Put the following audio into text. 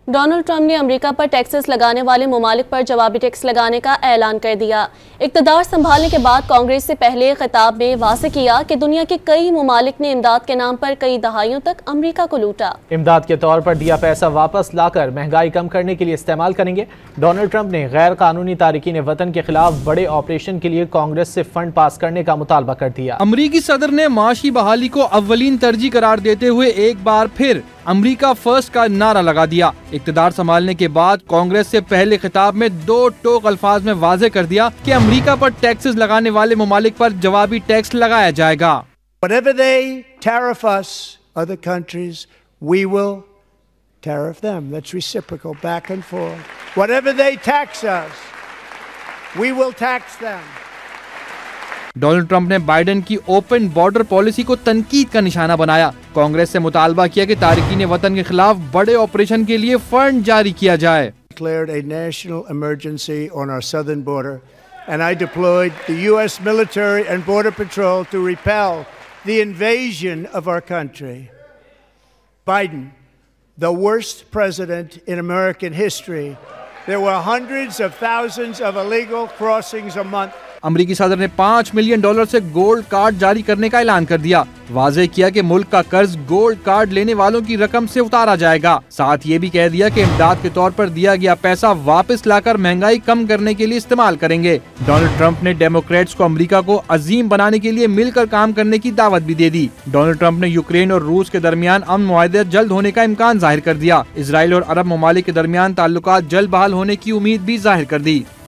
Donald Trump ने America पर taxes लगाने वाले ममालिक पर जवाबी टैक्स लगाने का ऐलान कर दिया। इक़्तिदार संभालने के बाद कांग्रेस से पहले खिताब में वाज़ेह किया कि दुनिया के कई ममालिक ने इमदाद के नाम पर कई दहाइयों तक अमेरिका को लूटा। इमदाद के तौर पर दिया पैसा वापस लाकर महंगाई कम करने के लिए इस्तेमाल करेंगे। डोनाल्ड ट्रंप ने गैर कानूनी तारिकीन वतन के खिलाफ बड़े ऑपरेशन के लिए कांग्रेस से फंड पास करने का मुतालबा कर दिया। अमरीकी सदर ने माशी बहाली को अव्वलीन तरजीह करार देते हुए एक बार फिर अमेरिका फर्स्ट का नारा लगा दिया। इक़्तिदार संभालने के बाद कांग्रेस से पहले खिताब में दो टोक अल्फाज में वाज़ेह कर दिया कि अमेरिका पर टैक्सेस लगाने वाले ममालिक पर जवाबी टैक्स लगाया जाएगा। Whatever they tariff us, other countries, we will tariff them. That's reciprocal, back and forth. Whatever they tax us, we will tax them. Donald Trump ने बाइडेन की ओपन बॉर्डर पॉलिसी को तनकीद का निशाना बनाया। कांग्रेस से मुतालबा किया कि तारिकीन वतन के खिलाफ बड़े ऑपरेशन के लिए फंड जारी किया जाए। Declared a national emergency on our southern border, and I deployed the U.S. military and border patrol to repel the invasion of our country. Biden, the worst president in American history. There were hundreds of thousands of illegal crossings a month. अमरीकी सदर ने $5 million से gold card जारी करने का ऐलान कर दिया। वाज़ेह किया कि मुल्क का कर्ज गोल्ड कार्ड लेने वालों की रकम से उतारा जाएगा। साथ ये भी कह दिया कि इमदाद के तौर पर दिया गया पैसा वापस लाकर महंगाई कम करने के लिए इस्तेमाल करेंगे। डोनाल्ड ट्रंप ने डेमोक्रेट्स को अमेरिका को अजीम बनाने के लिए मिलकर काम करने की दावत भी दे दी। डोनाल्ड ट्रंप ने यूक्रेन और रूस के दरमियान अमन मुआहदा जल्द होने का इम्कान जाहिर कर दिया। इसराइल और अरब ममालिक के दरमियान ताल्लुकात जल्द बहाल होने की उम्मीद भी जाहिर कर दी।